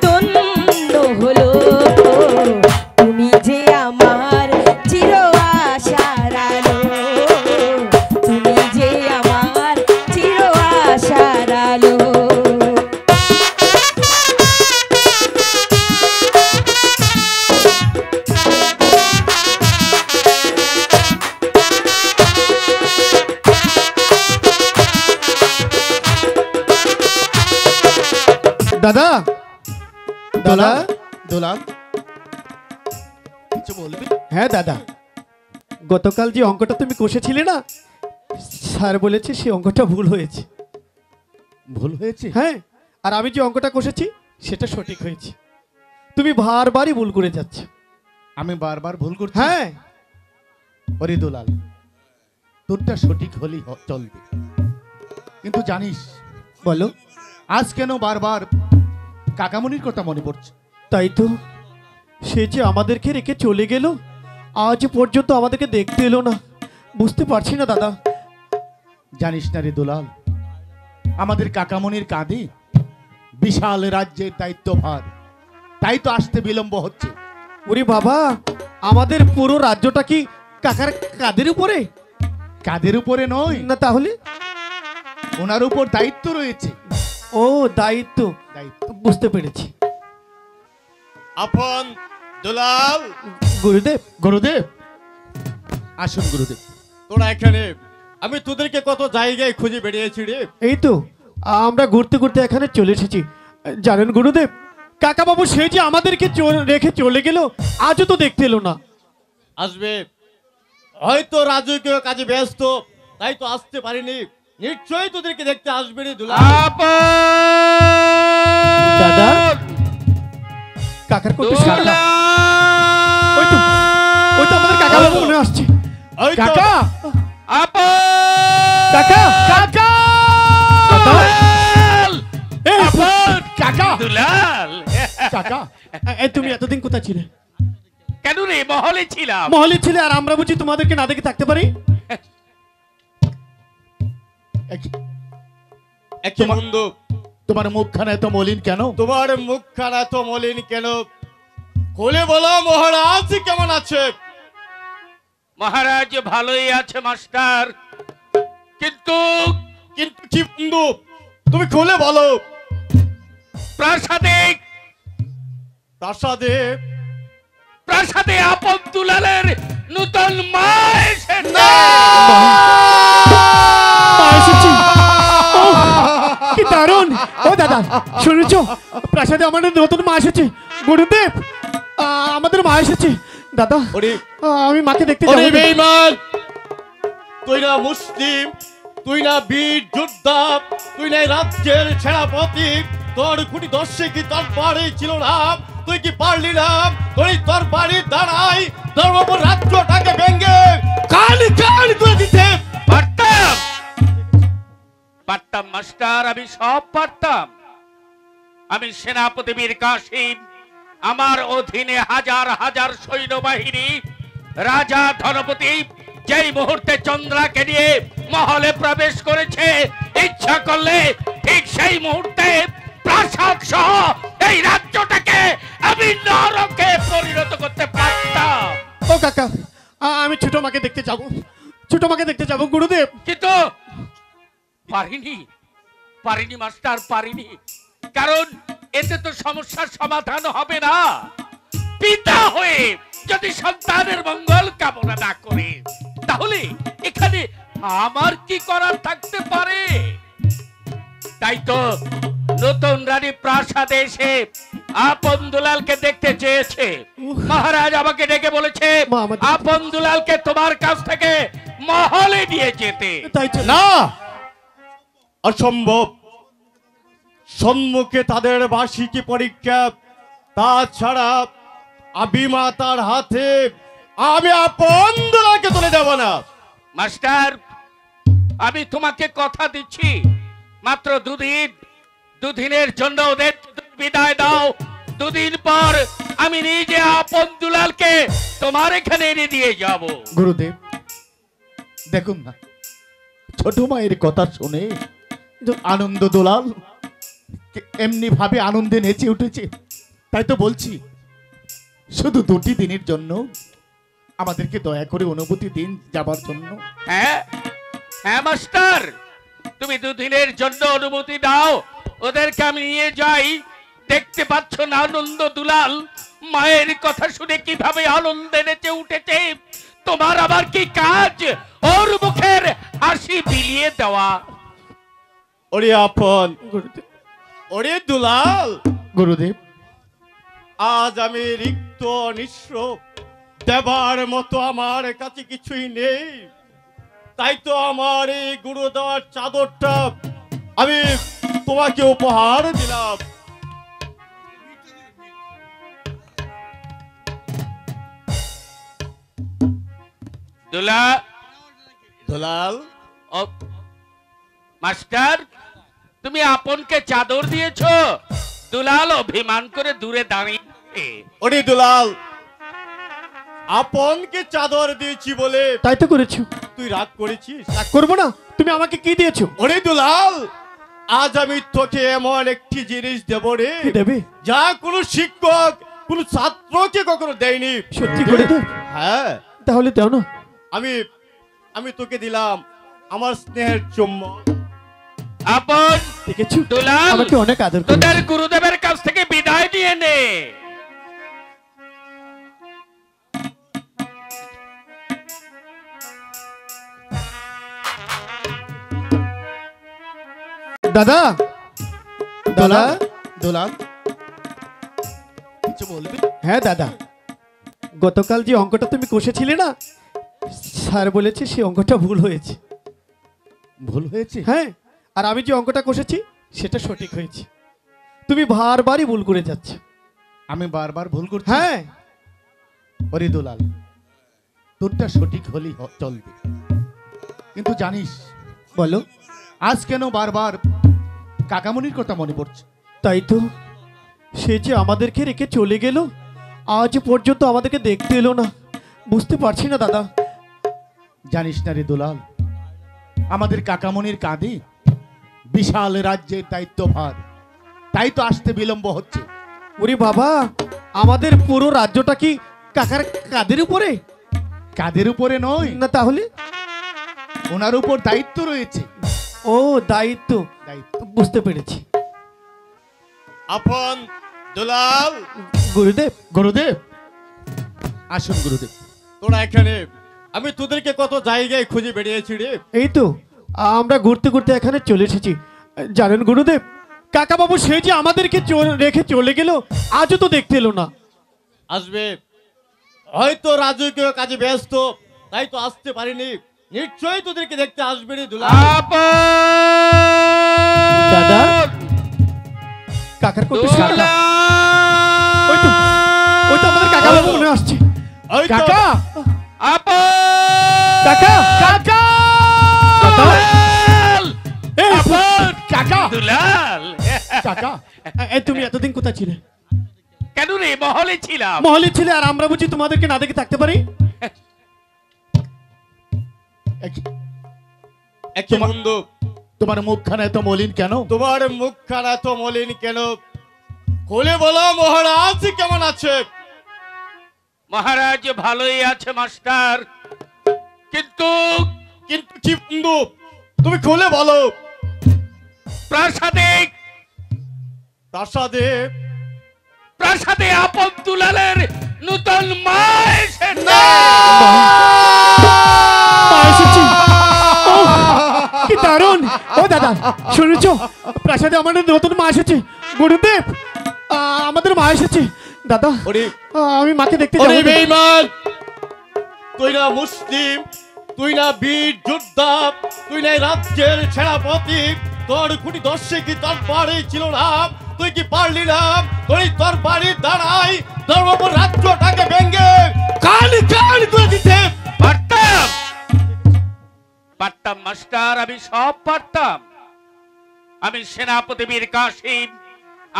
ধন্য হলো তুমি যে আমার চির আশার আলো তুমি যে আমার চির আশার আলো দাদা দাদা দোলাল কিছু বলবি? হ্যাঁ দাদা, গতকাল যে অঙ্কটা তুমি কষেছিলে না, স্যার বলেছে সেই অঙ্কটা ভুল হয়েছে। ভুল হয়েছে? হ্যাঁ, আর আমি যে অঙ্কটা কষেছি সেটা সঠিক হয়েছে। তুমি বারবারই ভুল করে যাচ্ছ। আমি বারবার ভুল করছি? হ্যাঁ। ওরে দোলাল, তোরটা সঠিক হলেই চলবে, কিন্তু জানিস বলো আজ কেন বারবার কাকামণির কথা মনে পড়ছে? তাই তো, সে যে আমাদেরকে রেখে চলে গেল, আজ পর্যন্ত আমাদেরকে দেখতে এলো না, বুঝতে পারছি না দাদা। জানিস না রে দোলাল, আমাদের কাকামণির কাঁধে বিশাল রাজ্যের দায়িত্বভার, তাই তো আসতে বিলম্ব হচ্ছে। ওরে বাবা, আমাদের পুরো রাজ্যটা কি কাকার কাঁধের উপরে? কাঁধের উপরে নয় না তাহলে? ওনার উপর দায়িত্ব রয়েছে। ও দায়িত্ব, বুঝতে পেরেছি। আপন দুলাল। গুরুদেব। গুরুদেব আসুন। গুরুদেব তোরা এখানে, আমি তোদেরকে কত জায়গায় খুঁজে বেরিয়েছি রে। এই তো আমরা ঘুরতে ঘুরতে এখানে চলে এসেছি। জানেন গুরুদেব, কাকা বাবু সে যে আমাদেরকে রেখে চলে গেল, আজও তো দেখতে এলো না। আসবে, হয়তো রাজকীয় কাজে ব্যস্ত, তাই তো আসতে পারিনি। নিশ্চয়ই তোদেরকে দেখতে আসবে রে দুলাল। দাদা, কাকার কত শাখা। ওই তো আমাদের কাকা বাবু মনে আসছে। কাকা, কাকা, কাকা, কাকা, দুলাল, কাকা, তুমি এতদিন কোথায় ছিলে? কেন রে? মহলে ছিলাম। মহলে ছিলে, আর আমরা বুঝি তোমাদেরকে না দেখে থাকতে পারি? বন্ধু, তোমার মুখখানা এত মলিন কেন? তোমার মুখখানা এত মলিন কেন? খুলে বলো মহারাজ কেমন আছে? মহারাজ ভালোই আছে মাস্টার, কিন্তু কিন্তু কি বন্ধু, তুমি খুলে বলো। প্রাসাদে প্রাসাদে প্রাসাদে আপন দুলালের নতুন মা এসেছে। কি দারুণ! ও দাদা, শুনেছো? প্রাসাদে আমাদের নতুন মা এসেছে। গুরুদেব, আমাদের মা এসেছে। দাদা, আমি মাকে দেখতে যাব। বেঈমান, তুই না মুসলিম, তুই না বীর যোদ্ধা, তুই না রাজ্যের সেনাপতি, তোর খুঁটি দর্শে কি তোর বাড়ি ছিল না? তুই কি পারলি না তুই তোর বাড়ির দাঁড়াই ধর্মপুর রাজ্যটাকে ভেঙে কাল তুলে দিতে? পারতাম মাস্টার, আমি সব পারতাম। আমি সেনাপতি বীর কাসিম, আমার অধীনে হাজার হাজার সৈন্যবাহিনী, রাজা ধনপতি যেই মুহূর্তে চন্দ্রাকে নিয়ে মহলে প্রবেশ করেছে, ইচ্ছা করলে ঠিক সেই মুহূর্তে প্রাসাদ সহ এই রাজ্যটাকে আমি নরকে পরিণত করতে পারতাম। ও কাকা, আমি ছোট মাকে দেখতে যাব, ছোট মাকে দেখতে যাব গুরুদেব। কিন্তু পারিনি মাস্টার, পারিনি। কারণ এতে তো সমস্যার সমাধান হবে না। পিতা হয়ে যদি সন্তানের মঙ্গল কামনা না করে, তাহলে এখানে আমার কি করার থাকতে পারে? তাই তো নতুন রানী প্রাসাদে এসে আপন দুলালকে দেখতে চেয়েছে। মহারাজ আমাকে ডেকে বলেছে আপন দুলালকে তোমার কাছ থেকে মহলে নিয়ে যেতে। না, অসম্ভব। সম্মুখে তাদের বার্ষিকী পরীক্ষা, তাছাড়া আবিমাতার হাতে আমি আপন দুলালকে তুলে দেব না। মাস্টার, আমি তোমাকে কথা দিচ্ছি, মাত্র দুদিনের জন্য ওদের বিদায় দাও। দুদিন পর আমি নিজে আপন দুলালকে তোমার এখানে এনে দিয়ে যাব। গুরুদেব দেখুন না, ছোট মায়ের কথা শুনে আনন্দ দোলাল এমনি ভাবে আনন্দে নেচে উঠেছে। তাই তো বলছি, শুধু 2টি দিনের জন্য আমাদেরকে দয়া করে অনুমতি দিন যাবার জন্য। হ্যাঁ হ্যাঁ মাস্টার, তুমি 2 দিনের জন্য অনুমতি দাও, ওদেরকে আমি নিয়ে যাই। দেখতে পাচ্ছ না আনন্দ দুলাল মায়ের কথা শুনে কিভাবে আনন্দে নেচে উঠেছে। তোমার আবার কি কাজ ওর মুখের হাসি বিলিয়ে দেওয়া? ওরে আপন, ওরে দুলাল, গুরুদেব, আজ আমি রিক্ত নিঃস্ব, দেবার মতো আমার কাছে কিছুই নেই। তাই তো আমার এই গুরু দেওয়ার চাদরটা আমি তোমাকে উপহার দিলাম। দুলাল, মাস্টার, তুমি আপনকে চাদর দিয়েছো? দুলাল অভিমান করে দূরে দাঁড়িয়ে। ওরে দুলাল, আপনকে চাদর দিয়েছি বলে তাই তো করেছো। তুই রাগ করেছিস? রাগ করবো না। তুমি আমাকে কি দিয়েছো? ওরে দুলাল, আজ আমি তোকে এমন একটি জিনিস দেব রে, কি দেবে? যা কোনো শিক্ষক কোনো ছাত্রকে কখনো দেয়নি। সত্যি করে দেব? হ্যাঁ, তাহলে দাও না। আমি তোকে দিলাম আমার স্নেহের চুম্বন। আপন দেখেছো, দুলাল আমাকে অনেক আদর করে। তোদের গুরুদেবের কাছ থেকে বিদায় নিয়ে নে। দাদা, দাদা, দুলাল, কিছু বলবি? হ্যাঁ দাদা, গতকাল যে অঙ্কটা তুমি কষেছিলে না, স্যার বলেছে সেই অঙ্কটা ভুল হয়েছে। ভুল হয়েছে? হ্যাঁ, আর আমি যে অঙ্কটা কষেছি সেটা সঠিক হয়েছে। তুমি বারবারই ভুল করে যাচ্ছ। আমি বারবার ভুল করছি? হ্যাঁ। ওরে দুলাল, তোরটা সঠিক হলেই চলবে, কিন্তু জানিস বলো, আজ কেন বারবার কাকামণির কথা মনে পড়ছে? তাই তো, সে যে আমাদেরকে রেখে চলে গেল, আজ পর্যন্ত আমাদেরকে দেখতে এলো না। বুঝতে পারছি না দাদা। জানিস না রে দুলাল, আমাদের কাকামণির কাঁধে বিশাল রাজ্যের দায়িত্বভার, তাই তো আসতে বিলম্ব হচ্ছে। ওরে বাবা, আমাদের পুরো রাজ্যটা কি কাকার কাঁধের উপরে? কাঁধের উপরে নয়, না তাহলে? ওনার উপর দায়িত্ব রয়েছে। ও, দায়িত্ব। বুঝতে পেরেছি। আপন দুলাল, গুরুদেব, গুরুদেব আসুন। গুরুদেব, তোরা এখানে, আমি তোদেরকে কত জায়গায় খুঁজে বেরিয়েছি রে। এই তো আমরা ঘুরতে ঘুরতে এখানে চলে এসেছি। জানেন গুরুদেব, কাকা বাবু সে যে আমাদেরকে রেখে চলে গেল, আজও তো দেখতে এলো না। আসবে, হয়তো রাজকীয় কাজে ব্যস্ত, তাই তো আসতে পারিনি। নিশ্চয়ই তোদেরকে দেখতে আসবে রে দুলাল। দাদা, কাকার কত শাখা। ওই তো, ওই তো আমাদের কাকা বাবু মনে আসছে। ওই তো, কাকা, কাকা, কাকা, এই, কাকা, দুলাল, কাকা, এই তুমি এতদিন কোথায় ছিলে? কেন রে? মহলে ছিলাম। মহলে ছিলে, আর আমরা বুঝি তোমাদেরকে না দেখে থাকতে পারি? একে বন্ধু, তোমার মুখখানা এত মলিন কেন? তোমার মুখখানা এত মলিন কেন? খুলে বলো মহারাজ কেমন আছে? মহারাজ ভালোই আছে মাস্টার, কিন্তু কিন্তু কি বন্ধু, তুমি খুলে বলো। প্রাসাদে প্রাসাদে প্রাসাদে আপন দুলালের নূতন মা এসেছে। মা এসেছে? ওহ, কি দারুণ! ও দাদা, শুনেছো, প্রাসাদে আমাদের নতুন মা এসেছে। গুরুদেব, আমাদের মা এসেছে। দাদা, ওরে আমি মাকে দেখতে ওরে যাবো। বেঈমান, তুই না মুসলিম, তুই না বীর যোদ্ধা, তুই না এই রাজ্যের সেনাপতি, তোর কুটি দর্শে কি তোর বাড়ি ছিল না? তুই কি পারলি না তোর বাড়ির দাঁড়াই ধর্মপুর রাজ্যটাকে ভেঙে কান কান করে দিতে? পারতাম, পারতাম মাস্টার, আমি সব পারতাম। আমি সেনাপতি বীর কাসিম,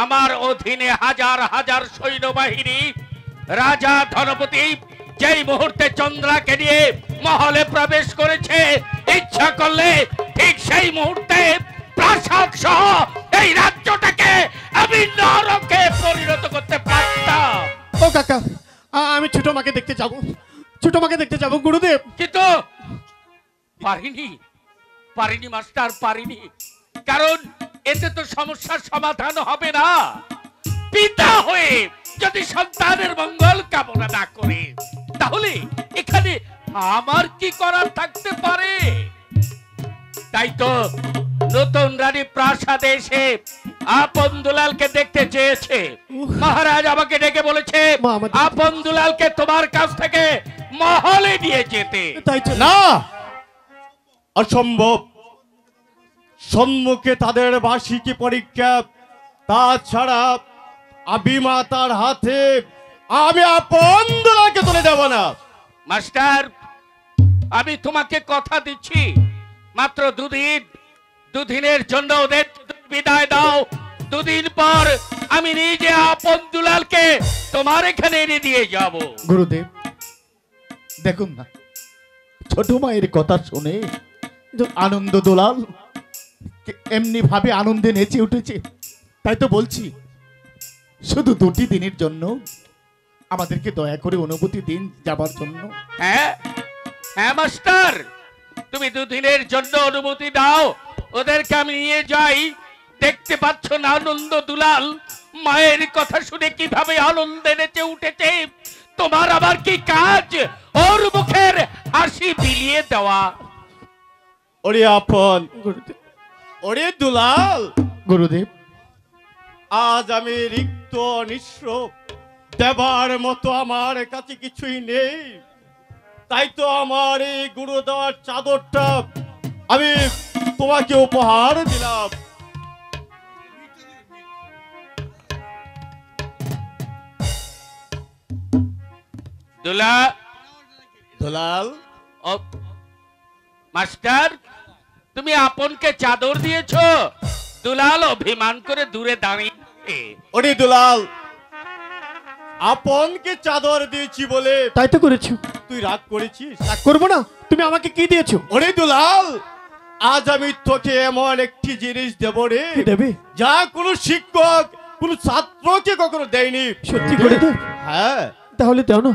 আমার অধীনে হাজার হাজার সৈন্যবাহিনী। রাজা ধনপতি যেই মুহূর্তে চন্দ্রাকে নিয়ে মহলে প্রবেশ করেছে, ইচ্ছা করলে ঠিক সেই মুহূর্তে প্রাসাদ সহ এই রাজ্যটাকে আমি নরকে পরিণত করতে পারি। কাকা, আমি ছোট মাকে দেখতে যাব, ছোট মাকে দেখতে যাব গুরুদেব। কিন্তু পারিনি মাস্টার, পারিনি। কারণ এতে তো সমস্যার সমাধান হবে না। পিতা হয়ে যদি সন্তানের মঙ্গল কামনা না করে, তাহলে এখানে আমার কি করার থাকতে পারে? তাই তো নতুন রানী প্রাসাদে এসে আপন দুলালকে দেখতে চেয়েছে। মহারাজ আমাকে ডেকে বলেছে আপন দুলালকে তোমার কাছ থেকে মহলে নিয়ে যেতে। তাই তো না, অসম্ভব। সম্মুখে তাদের বার্ষিকী পরীক্ষা, তাছাড়া আবিমাতার হাতে আমি আপন দুলালকে তুলে দেব না। মাস্টার, আমি তোমাকে কথা দিচ্ছি, মাত্র দুদিনের জন্য ওদের বিদায় দাও। দুদিন পর আমি নিজে আপন দুলালকে তোমার এখানে এনে দিয়ে যাব। গুরুদেব দেখুন না, ছোট মায়ের কথা শুনে আনন্দ দুলাল এমনি ভাবে আনন্দে নেচে উঠেছে। তাই তো বলছি, শুধু 2টি দিনের জন্য আমাদেরকে দয়া করে অনুমতি দিন যাবার জন্য। হ্যাঁ হ্যাঁ মাস্টার, তুমি 2 দিনের জন্য অনুমতি দাও, ওদেরকে আমি নিয়ে যাই। দেখতে পাচ্ছ না আনন্দ দুলাল মায়ের কথা শুনে কিভাবে আনন্দে নেচে উঠেছে। তোমার আবার কি কাজ ওর মুখের হাসি বিলিয়ে দেওয়া? ওরে আপন, ওরে দুলাল, গুরুদেব আজ আমি রিক্ত নিঃস্ব, দেবার মতো আমার কাছে কিছুই নেই। তাই তো আমার এই গুরু দেওয়ার চাদরটা আমি তোমাকে উপহার দিলাম। দুলাল, মাস্টার, তুমি আপনকে চাদর দিয়েছো? দুলাল অভিমান করে দূরে দাঁড়িয়ে। ওরে দুলাল, আপনকে চাদর দিয়েছি বলে তাই তো করেছো। তুই রাগ করেছিস? রাগ করবো না। তুমি আমাকে কি দিয়েছো? ওরে দুলাল, আজ আমি তোকে এমন একটি জিনিস দেব রে, দেবে? যা কোনো শিক্ষক কোনো ছাত্রকে কখনো দেয়নি। সত্যি করে দেব? হ্যাঁ। তাহলে দাও না।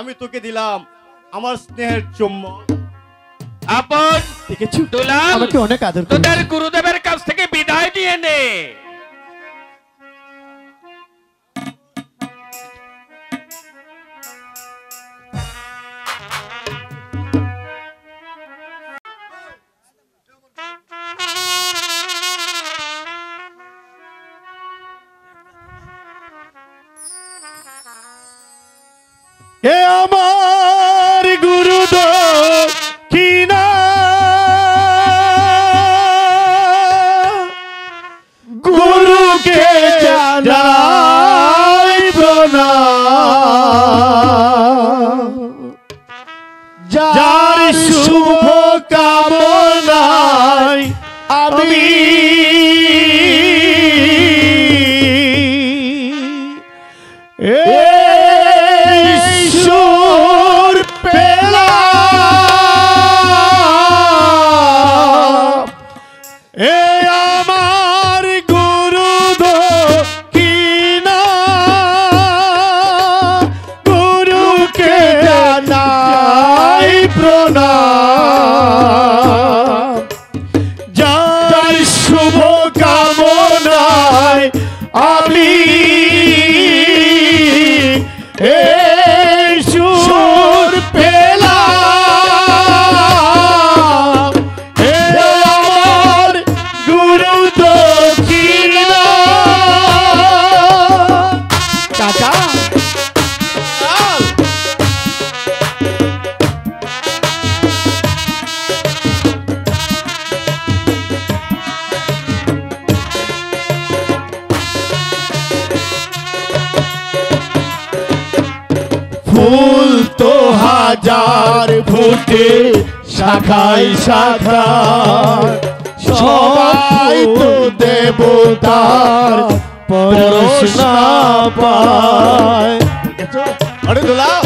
আমি তোকে দিলাম আমার স্নেহের চুম্বন। আপন দেখেছো, দুলাল আমাকে অনেক আদর করে। তোদের গুরুদেবের কাছ থেকে বিদায় নিয়ে নে। হে আমার গুরু দক্ষিণা, গুরুকে জানাই প্রণাম। যার শুভ কামনায় আমি ঈশ্বর পেলাম। এ আমার গুরু দক্ষিণা, গুরুকে জানাই প্রণাম। যার শুভ কামনায় আমি ঈশ্বর পেলাম। হে আমার গুরু দক্ষিণা। কাকা, ফুল তো হাজার ফুটে শাখায় শাখায়, সবাই তো দেবতার পরশ না পায়। আরে দুলাল,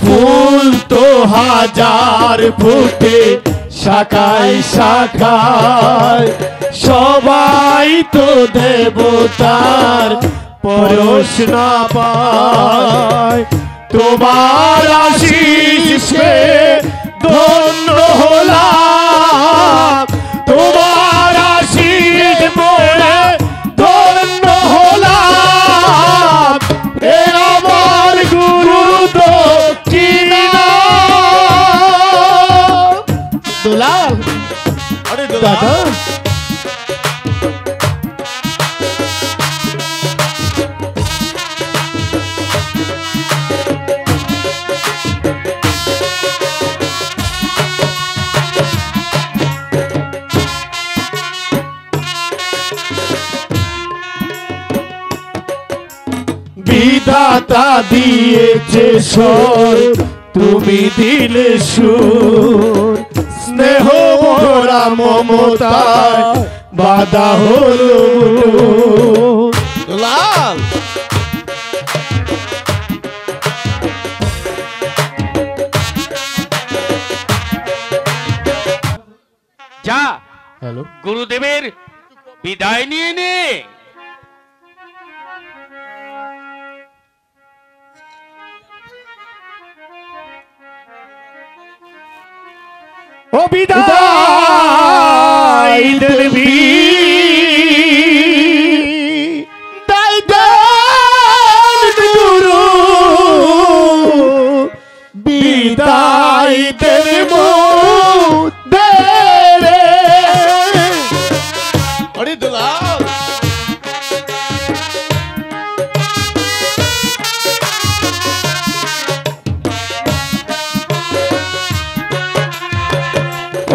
ফুল তো হাজার ফুটে শাখায় শাখায় সবাই তো দেবতার পরশ না পায়। তোমার আশিসে ধন্য হলাম, তোমার আশিস মোরে ধন্য হলাম। এ আমার গুরু দক্ষিণা। দুলাল, আরে দাদা বিধাতা দিয়েছে স্বর, তুমি দিলে সুর। স্নেহ ভরা মমতায় বাধা হলো। দুলাল, যা হ্যালো, গুরুদেবের বিদায় নিয়ে নে। ও বিদায় দেবী, দায় দেন গুরু, বিদায় দেব দেরে। আরে দুলাল,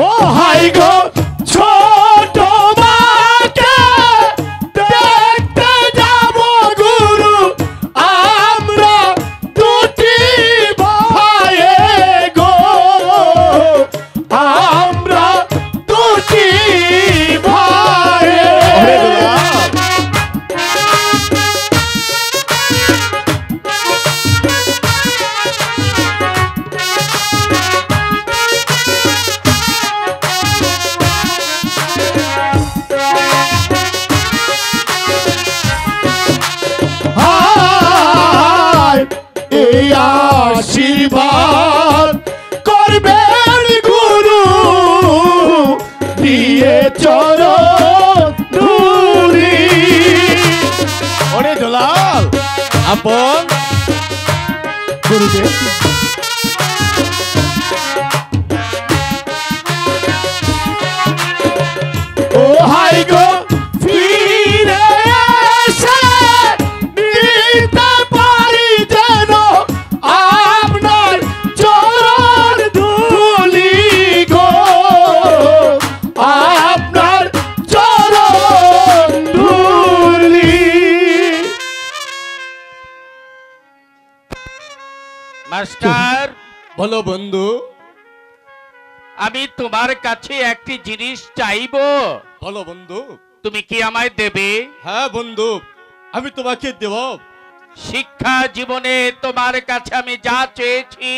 ও হাই গো ছোট মাকে দেখতে যাব গুরু, আমরা দুটি ভাইয়ে গো, আমরা দুটি ভাইয়ে। হায়, এই আশীর্বাদ করবেন গুরু, দিয়ে চরণ ধুলি। আরে দুলাল, আপন গুরুদেব, ও হাই গো ফিরে এসে নিতে পারি যেন আপনার চরণ ধুলি গো, আপনার চরণ ধুলি। মাস্টার, বলো বন্ধু। আমি তোমার কাছে একটি জিনিস চাইবো, বলো বন্ধু। তুমি কি আমায় দেবে? হ্যাঁ বন্ধু, আমি তোমাকে দেব। শিক্ষা জীবনে তোমার কাছে আমি যা চেয়েছি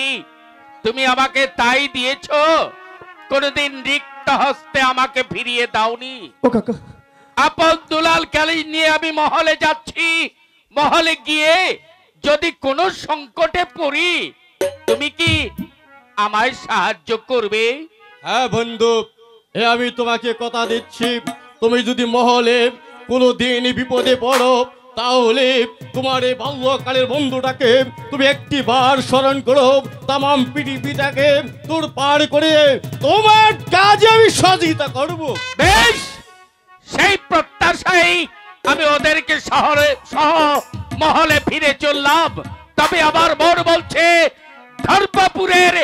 তুমি আমাকে তাই দিয়েছো, কোনদিন রিক্ত হস্তে আমাকে ফিরিয়ে দাওনি। ও কাকা, আপন দুলাল কালি নিয়ে আমি মহলে যাচ্ছি, মহলে গিয়ে যদি কোনো সংকটে পড়ি তুমি কি আমায় সাহায্য করবে? হ্যাঁ বন্ধু, এ আমি তোমাকে কথা দিচ্ছি, তুমি যদি মহলে কোনো দিন বিপদে পড়ো তাহলে তোমার এই বাল্যকালের বন্ধুটাকে তুমি একটি বার স্মরণ করো, তামাম পৃথিবীটাকে তোর পার করে তোমার কাজে আমি সহযোগিতা করব। বেশ, সেই প্রত্যাশায় আমি ওদেরকে শহরে সহ মহলে ফিরে চললাম। তবে আবার মন বলছে ধর্মপুরের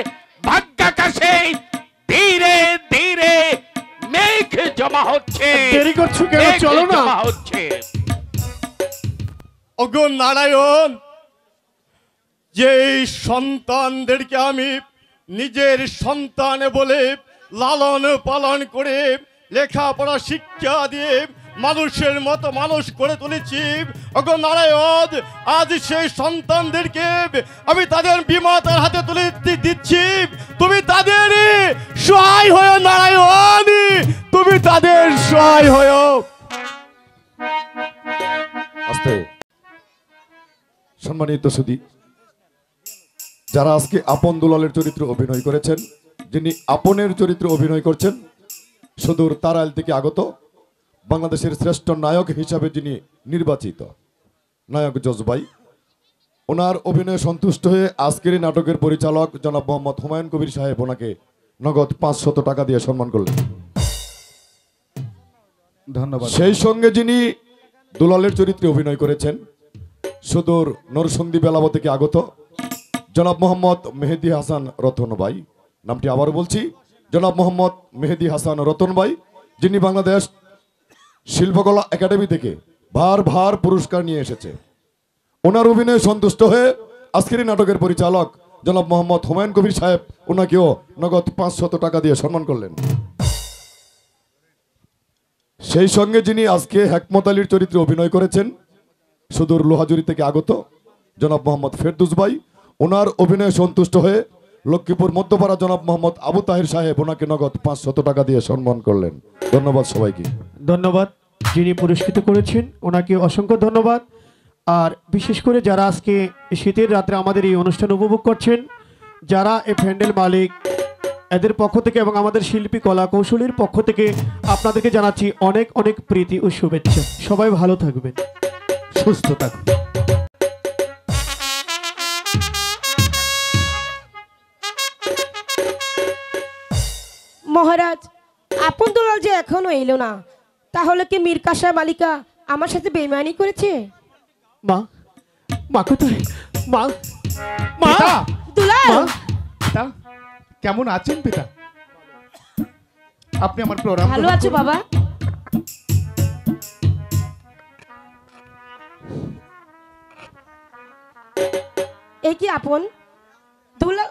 ভাগ্যাকাশে ধীরে ধীরে মেঘ জমা হচ্ছে। দেরি করছো কেন? মেঘ চলো না। জমা হচ্ছে। ওগো নারায়ণ, যে সন্তানদেরকে আমি নিজের সন্তান বলে লালন পালন করে লেখাপড়া শিক্ষা দিয়ে মানুষের মতো মানুষ করে তুলেছি, ওগো নারায়ণ, আজ সেই সন্তানদেরকে আমি তাদের বিমাতার হাতে তুলে দিচ্ছি। সহায় হয়ে নারায়ণ, তুমি তাদের সহায় হয়ে। আস্তে। সম্মানিত সুধী, যারা আজকে আপন দুলালের চরিত্রে অভিনয় করেছেন, যিনি আপনের চরিত্রে অভিনয় করছেন, সুদূর তারাইল থেকে আগত বাংলাদেশের শ্রেষ্ঠ নায়ক হিসাবে যিনি নির্বাচিত, নায়ক জজবাই, ওনার অভিনয়ে সন্তুষ্ট হয়ে আজকের এই নাটকের পরিচালক জনাব মোহাম্মদ হুমায়ুন কবির সাহেব ওনাকে নগদ 500 টাকা দিয়ে সম্মান করলেন। ধন্যবাদ। সেই সঙ্গে যিনি দুলালের চরিত্রে অভিনয় করেছেন, সুদূর নরসন্দী বেলাব থেকে আগত জনাব মোহাম্মদ মেহেদি হাসান রতন ভাই, নামটি আবার বলছি, জনাব মোহাম্মদ মেহেদি হাসান রতন ভাই, যিনি বাংলাদেশ শিল্পকলা একাডেমি থেকে ভার পুরস্কার নিয়ে এসেছে। ওনার অভিনয়ে সন্তুষ্ট হয়ে আজকের এই নাটকের পরিচালক জনাব মোহাম্মদ হুমায়ুন কবির সাহেব ওনাকেও নগদ 500 টাকা দিয়ে সম্মান করলেন। সেই সঙ্গে যিনি আজকে হেকমত আলীর চরিত্রে অভিনয় করেছেন, সুদূর লোহাজুরি থেকে আগত জনাব মোহাম্মদ ফেরদৌস ভাই, ওনার অভিনয়ে সন্তুষ্ট হয়ে লক্ষ্মীপুর মধ্যপাড়া জনাব মোহাম্মদ আবু তাহির সাহেব ওনাকে নগদ 500 টাকা দিয়ে সম্মান করলেন। ধন্যবাদ সবাইকে। ধন্যবাদ যিনি পুরস্কৃত করেছেন ওনাকে অসংখ্য ধন্যবাদ। আর বিশেষ করে যারা আজকে শীতের রাত্রে আমাদের এই অনুষ্ঠান উপভোগ করছেন, যারা এই প্যান্ডেল মালিক, এদের পক্ষ থেকে এবং আমাদের শিল্পী কলা কৌশলীর পক্ষ থেকে আপনাদেরকে জানাচ্ছি অনেক অনেক প্রীতি ও শুভেচ্ছা। সবাই ভালো থাকবেন, সুস্থ থাকুন। মহারাজ, আপন দুলাল যে এখনো এলো না, তাহলে কি মীর কাসা মালিকা আমার সাথে বেইমানি করেছে? মা, মা কোথায়? মা, মা, পিতা, দুলাল, মা, পিতা, কেমন আছেন পিতা? আপনি আমার প্রণাম ভালো আছো বাবা? এই কি আপন দুলাল,